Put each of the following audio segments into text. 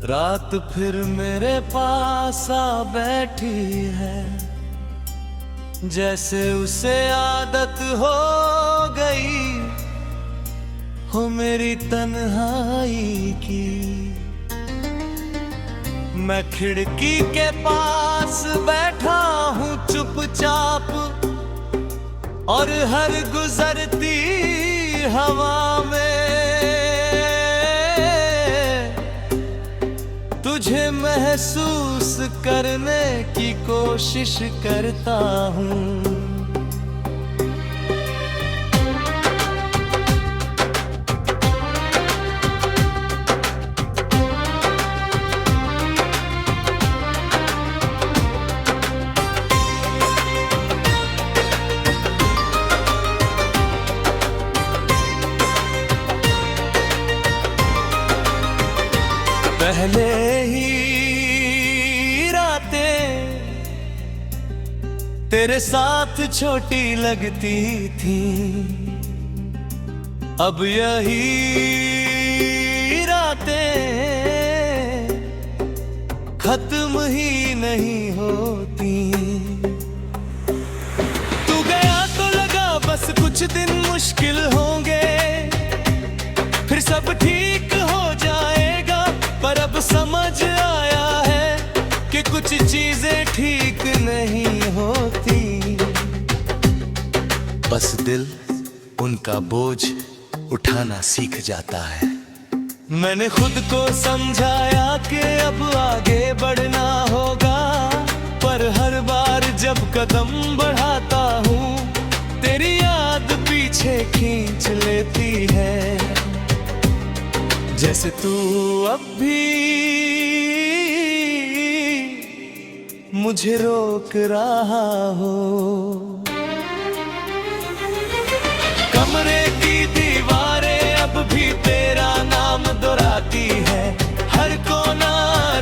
रात फिर मेरे पास आ बैठी है, जैसे उसे आदत हो गई हो मेरी तन्हाई की। मैं खिड़की के पास बैठा हूँ चुपचाप, और हर गुजरती हवा में तुझे महसूस करने की कोशिश करता हूँ। पहले ही रातें तेरे साथ छोटी लगती थी, अब यही रातें खत्म ही नहीं होती। तू गया तो लगा बस कुछ दिन मुश्किल होंगे, फिर सब ठीक हो जाएगा। पर अब समझ आया है कि कुछ चीजें ठीक नहीं होती। बस दिल उनका बोझ उठाना सीख जाता है। मैंने खुद को समझाया कि अब आगे बढ़ना होगा, पर हर बार जब कदम बढ़ाता हूँ तेरी याद पीछे खींच लेती है। जैसे तू अब भी मुझे रोक रहा हो। कमरे की दीवारें अब भी तेरा नाम दोहराती है, हर कोना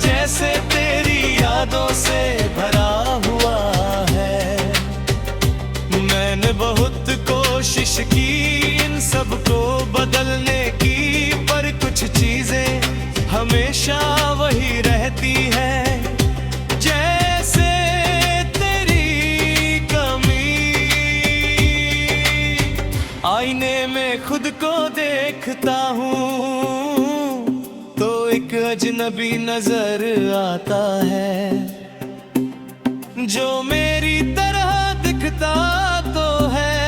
जैसे तेरी यादों से भरा हुआ है। मैंने बहुत कोशिश की इन सबको बदलने की, पर कुछ चीजें हमेशा वही रहती है, जैसे तेरी कमी। आईने में खुद को देखता हूँ तो एक अजनबी नजर आता है, जो मेरी तरह दिखता तो है,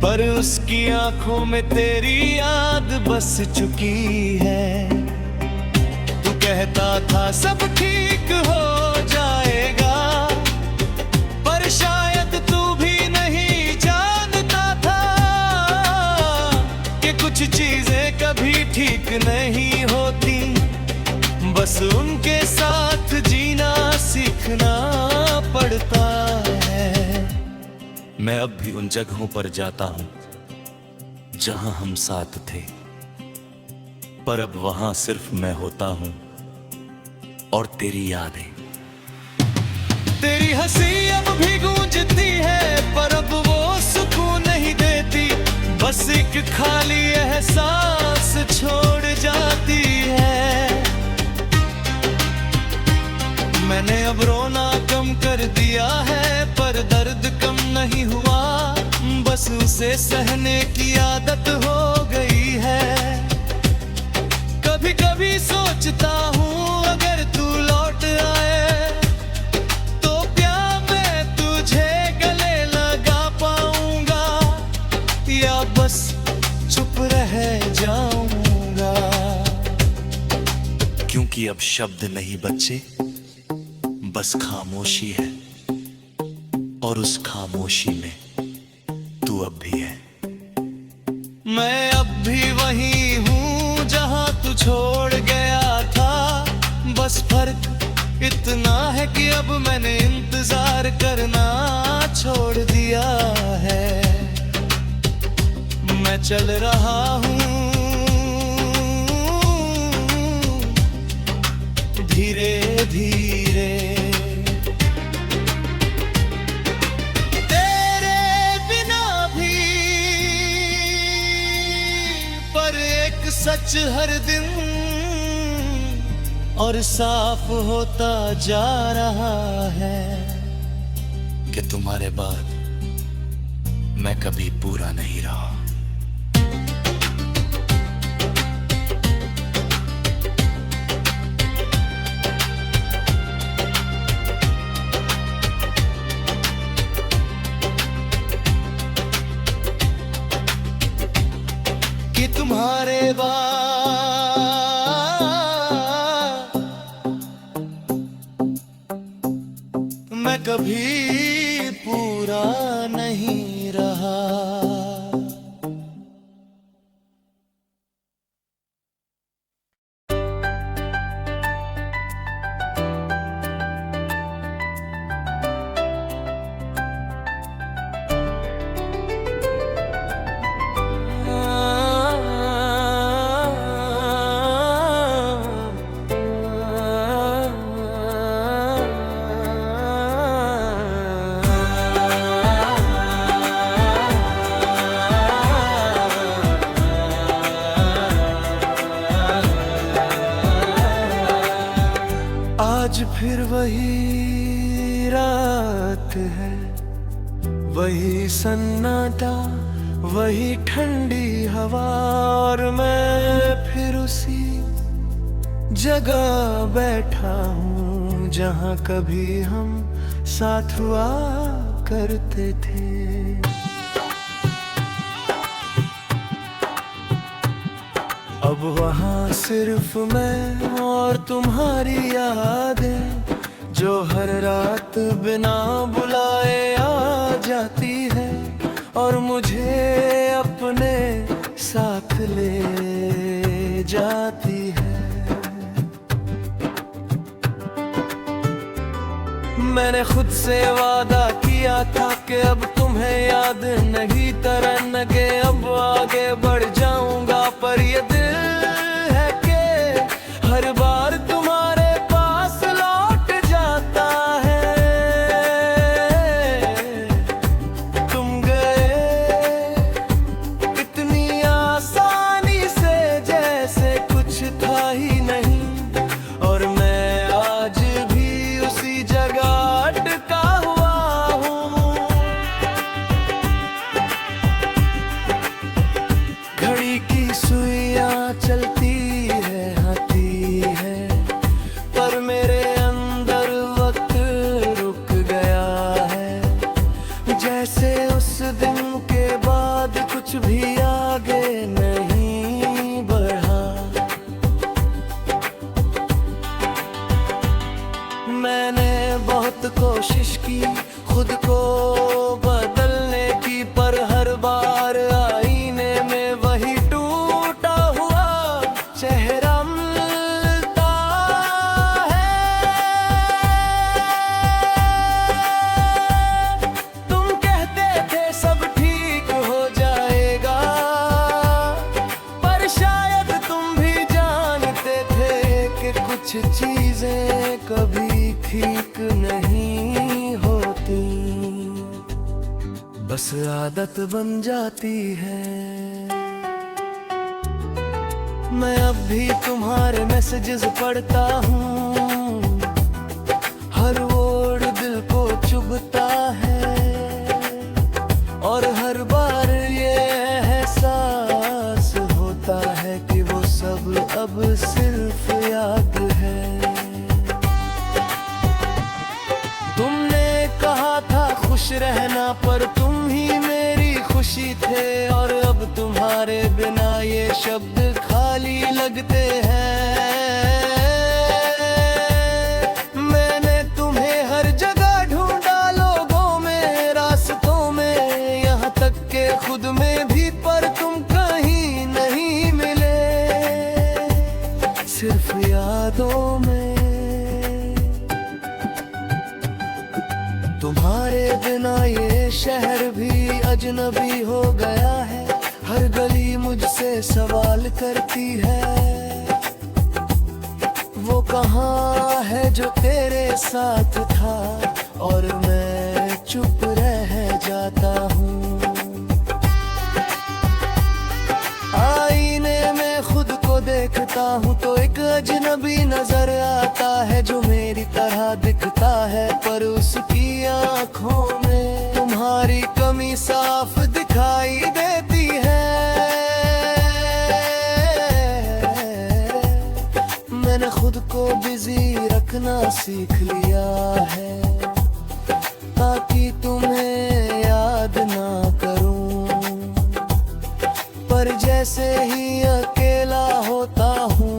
पर उसकी आंखों में तेरी याद बस चुकी है। तू कहता था सब ठीक हो जाएगा, पर शायद तू भी नहीं जानता था कि कुछ चीजें कभी ठीक नहीं होती। बस उनके साथ जीना सीखना पड़ता है। मैं अब भी उन जगहों पर जाता हूं जहां हम साथ थे, पर अब वहां सिर्फ मैं होता हूं और तेरी यादें। तेरी हंसी अब भी गूंजती है, पर अब वो सुकून नहीं देती, बस एक खाली एहसास छोड़ जाती है। मैंने अब रोना कम कर दिया है, पर दर्द कम नहीं हुआ, बस उसे सहने की आदत हो गई है। कभी कभी सोचता हूँ अगर तू लौट आए तो क्या मैं तुझे गले लगा पाऊंगा, या बस चुप रह जाऊंगा। क्योंकि अब शब्द नहीं बच्चे, बस खामोशी है, और उस खामोशी में तू अब भी है। मैं अब भी वही हूँ जहाँ तू छोड़ गया था, बस फर्क इतना है कि अब मैंने इंतजार करना छोड़ दिया है। मैं चल रहा हूँ धीरे धीरे, सच हर दिन और साफ होता जा रहा है कि तुम्हारे बाद मैं कभी पूरा नहीं रहा। कि तुम्हारे बाद मैं कभी पूरा नहीं रहा। आज फिर वही रात है, वही सन्नाटा, वही ठंडी हवा, और मैं फिर उसी जगह बैठा हूँ जहाँ कभी हम साथ हुआ करते थे। अब वहाँ सिर्फ मैं और तुम्हारी यादें, जो हर रात बिना बुलाए आ जाती है और मुझे अपने साथ ले जाती है। मैंने खुद से वादा किया था कि अब तुम्हें याद नहीं तरनगे, अब आगे बढ़ जाऊंगा, पर ये दिल है कि हर बार तुम्हारे पास लौट जाता है। तुम गए इतनी आसानी से जैसे कुछ था ही नहीं, और मैं आज भी उसी जगह अटका हुआ हूँ। घड़ी की सुइयां चलती है, आती है, पर मेरे अंदर वक्त रुक गया है, जैसे उस दिन के बाद कुछ भी आगे नहीं बढ़ा। मैंने बहुत कोशिश की खुद को बदलने की, पर हर बार आईने में वही टूटा हुआ चेहरा मिलता है। तुम कहते थे सब ठीक हो जाएगा, पर शायद तुम भी जानते थे कि कुछ चीजें कभी ठीक नहीं होती, बस आदत बन जाती है। मैं अब भी तुम्हारे मैसेजेस पढ़ता हूँ, हर वर्ड दिल को चुभता है, और हर बार ये एहसास होता है कि वो सब अब सिर्फ याद है। तुमने कहा था खुश रहना, पर तुम ही मेरी खुशी थे, और अब तुम्हारे बिना ये शब्द खाली लगते हैं। मैंने तुम्हें हर जगह ढूंढा, लोगों में, रास्तों में, यहाँ तक के खुद में भी, पर तुम कहीं नहीं मिले, सिर्फ यादों में। तुम्हारे बिना ये शहर भी अजनबी हो गया है, हर गली मुझसे सवाल करती है, वो कहाँ है जो तेरे साथ था, और मैं चुप रह जाता हूँ। आईने में खुद को देखता हूँ तो एक अजनबी नजर आता है जो मेरी तरह दिखता है, पर उसकी आंखों में तुम्हारी कमी साफ दिखाई देती है। मैंने खुद को बिजी रखना सीख लिया है ताकि तुम्हें याद ना करूं, पर जैसे ही अकेला होता हूँ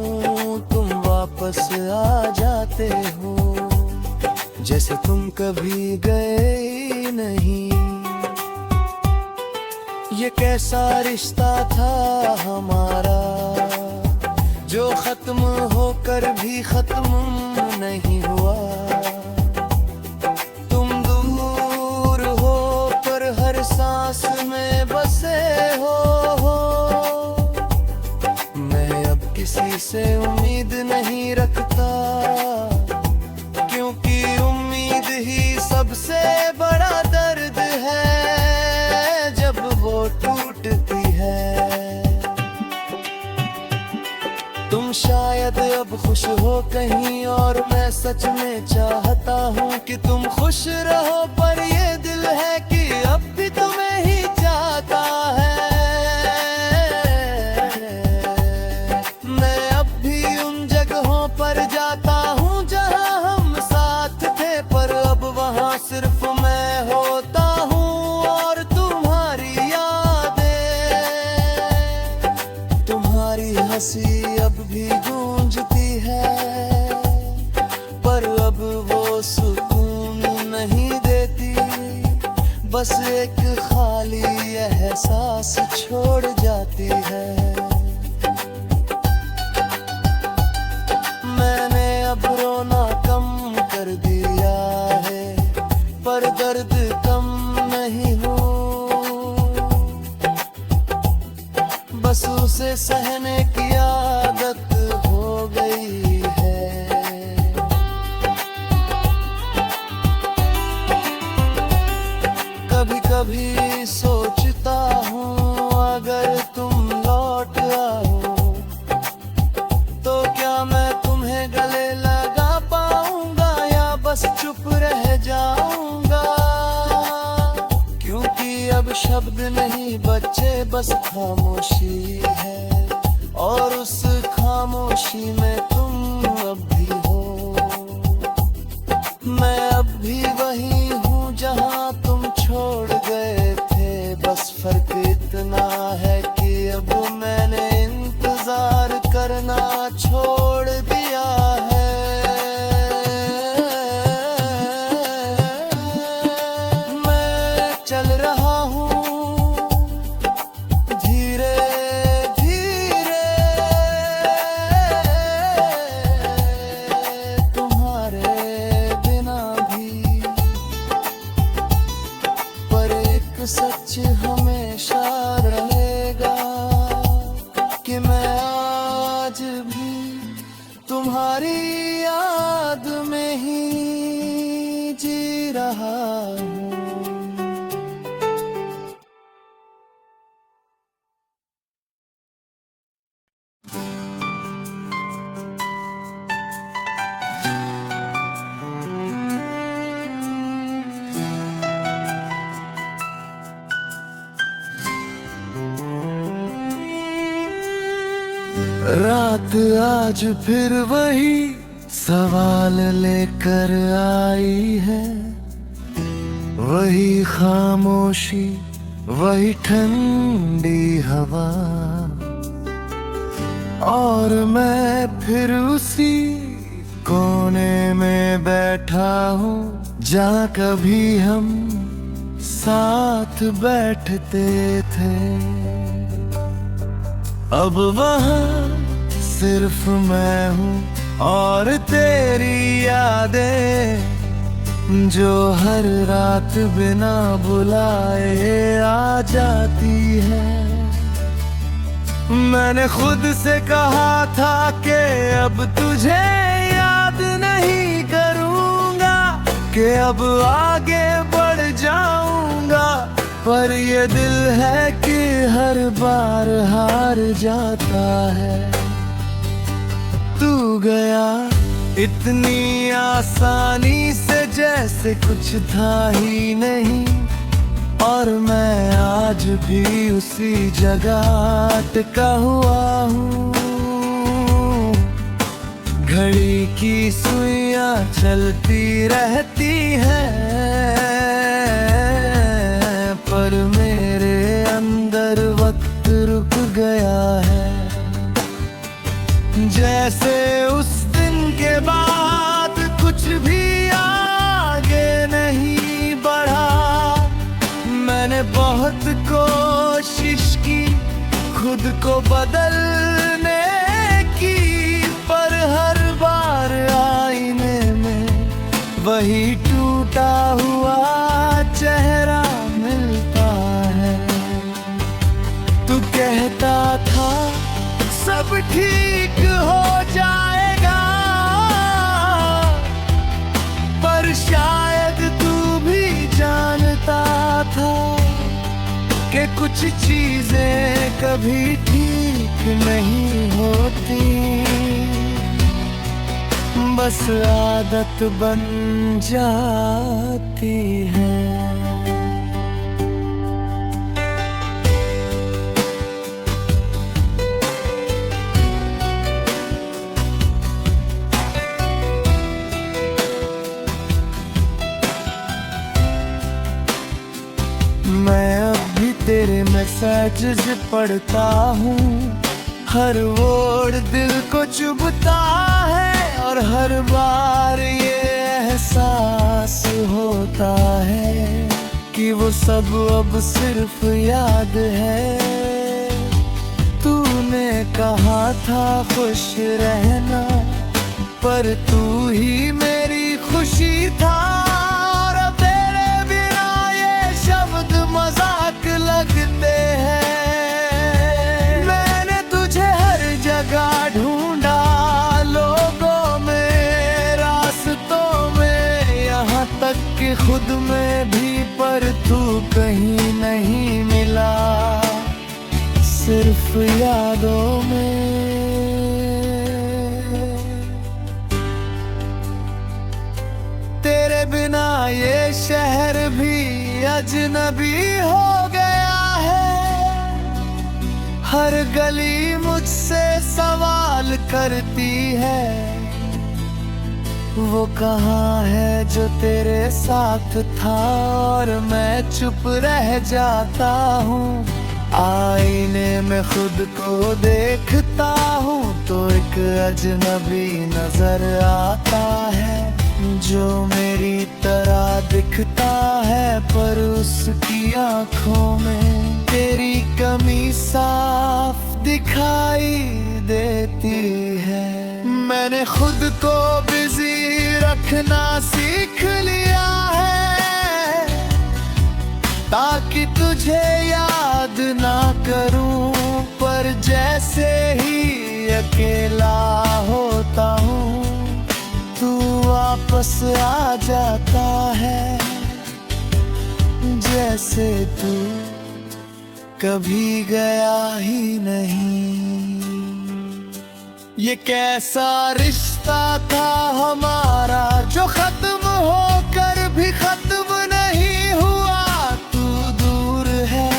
तुम वापस आ जाते हो, जैसे तुम कभी गए ही नहीं। ये कैसा रिश्ता था हमारा जो खत्म होकर भी खत्म नहीं हुआ। तुम दूर हो पर हर सांस में बसे हो। मैं अब किसी से उम्मीद नहीं रखता, क्योंकि उम्मीद ही सबसे बड़ा दर्द है जब वो टूटती है। तुम शायद अब खुश हो कहीं और मैं सच में चाहता हूँ कि तुम खुश रहो, पर ये दिल है कि अब भी तुम्हें ही चाहता है। मैं अब भी उन जगहों पर जाता हूँ जहाँ हम साथ थे, पर अब वहाँ सिर्फ मैं होता हूँ और तुम्हारी यादें। तुम्हारी हंसी अब भी गूंजती है, पर अब वो सुकून नहीं देती, बस एक खाली एहसास छोड़ जाती है। मैंने अब रोना कम कर दिया है, पर दर्द कम नहीं हूँ, बस उसे सहने की आदत हो गई है। कभी कभी सोचता हूँ अगर तुम लौट आओ तो क्या मैं तुम्हें गले लगा पाऊंगा या बस चुप रह जाऊंगा, क्योंकि अब शब्द नहीं बचे बस खामोशी है, और उस खामोशी में तुम अब भी हो। मैं अब भी वही हूँ जहाँ तुम छोड़ गए थे, बस फर्क इतना है कि अब मैंने इंतजार करना छोड़ दिया है। मैं चल रहा हूँ धीरे धीरे, तुम्हारे बिना भी, पर एक सच हमेशा रहेगा कि मैं आज भी तुम्हारी याद में ही जी रहा हूँ। रात आज फिर वही सवाल लेकर आई है, वही खामोशी वही ठंडी हवा, और मैं फिर उसी कोने में बैठा हूँ जहाँ कभी हम साथ बैठते थे। अब वहाँ सिर्फ मैं हूँ और तेरी यादें जो हर रात बिना बुलाए आ जाती है। मैंने खुद से कहा था कि अब तुझे याद नहीं करूँगा, कि अब आगे बढ़ जाऊँगा, पर ये दिल है कि हर बार हार जाता है। तू गया इतनी आसानी से, जैसे कुछ था ही नहीं। और मैं आज भी उसी जगह टिका हुआ हूँ। घड़ी की सुइयां चलती रहती हैं, पर मेरे अंदर वक्त रुक गया है। जैसे उस दिन के बाद कुछ भी आगे नहीं बढ़ा। मैंने बहुत कोशिश की खुद को बदलने की, पर हर बार आईने में वही टूटा हुआ चेहरा मिलता है। तू कहता था सब ठीक हो जाएगा, पर शायद तू भी जानता था कि कुछ चीजें कभी ठीक नहीं होती, बस आदत बन जाती है। मैं अब भी तेरे मैसेजेस पढ़ता हूँ, हर वर्ड दिल को चुभता है। और हर बार ये एहसास होता है कि वो सब अब सिर्फ याद है। तूने कहा था खुश रहना, पर तू ही मेरी खुशी था। और तेरे बिना ये शब्द मजाक लगते हैं। मैंने तुझे हर जगह ढूंढा, लोगों में, रास्तों में, यहाँ तक कि खुद में भी, पर तू कहीं नहीं मिला, सिर्फ यादों में। तेरे बिना ये शहर भी अजनबी हो गया है। हर गली मुझसे सवाल करती है, वो कहाँ है जो तेरे साथ था। और मैं चुप रह जाता हूँ। आईने में खुद को देखता हूँ तो एक अजनबी नजर आता है, जो मेरी तरह दिखता है, पर उसकी आँखों में तेरी कमी साफ दिखाई देती है। मैंने खुद को बिजी रखना सीख लिया है, ताकि तुझे याद ना करूं। पर जैसे ही अकेला होता हूँ, तू वापस आ जाता है, जैसे तू कभी गया ही नहीं। ये कैसा रिश्ता था हमारा, जो खत्म होकर भी खत्म नहीं हुआ। तू दूर है,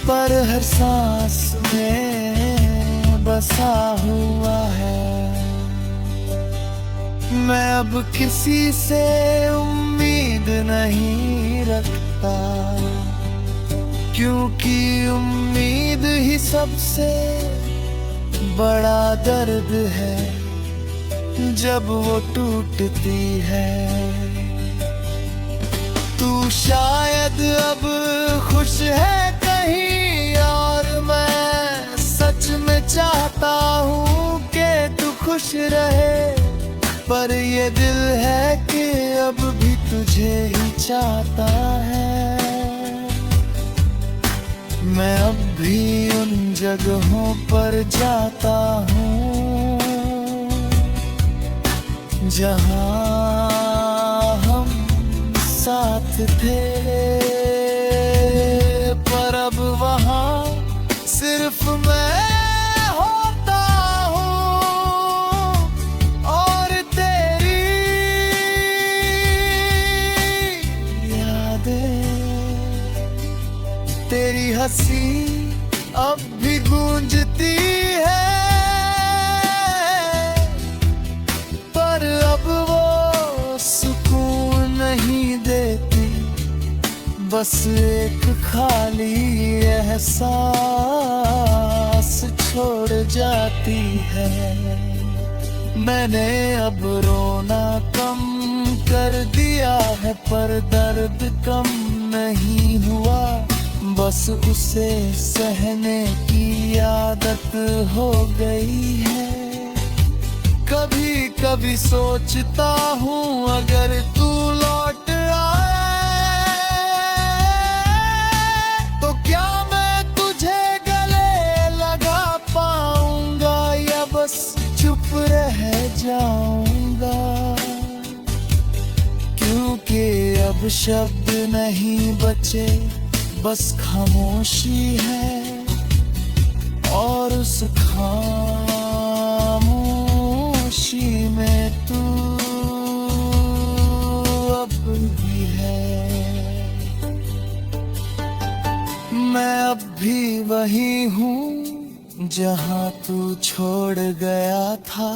पर हर सांस में बसा हुआ है। मैं अब किसी से उम्मीद नहीं रखता, क्योंकि उम्मीद ही सबसे बड़ा दर्द है जब वो टूटती है। तू शायद अब खुश है कहीं और, मैं सच में चाहता हूँ कि तू खुश रहे। पर ये दिल है कि अब भी तुझे ही चाहता है। मैं अब भी उन जगहों पर जाता हूँ जहाँ हम साथ थे, पर अब वहाँ सिर्फ मैं होता हूँ। हंसी अब भी गूंजती है, पर अब वो सुकून नहीं देती, बस एक खाली एहसास छोड़ जाती है। मैंने अब रोना कम कर दिया है, पर दर्द कम नहीं हुआ, बस उसे सहने की आदत हो गई है। कभी कभी सोचता हूँ अगर तू लौट आए तो क्या मैं तुझे गले लगा पाऊंगा, या बस चुप रह जाऊंगा, क्योंकि अब शब्द नहीं बचे, बस खामोशी है, और उस खामोशी में तू अब भी है। मैं अब भी वही हूँ जहाँ तू छोड़ गया था,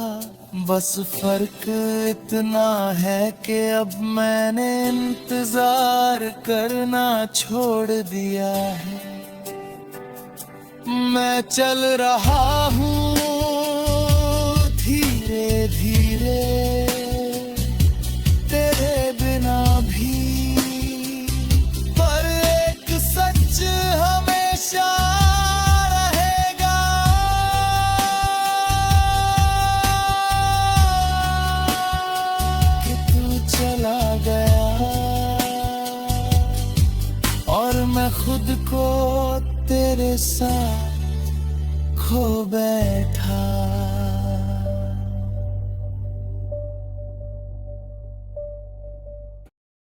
बस फर्क इतना है कि अब मैंने इंतजार करना छोड़ दिया है। मैं चल रहा हूँ धीरे धीरे तेरे बिना भी, पर एक सच हमेशा चला गया, और मैं खुद को तेरे साथ खो बैठा।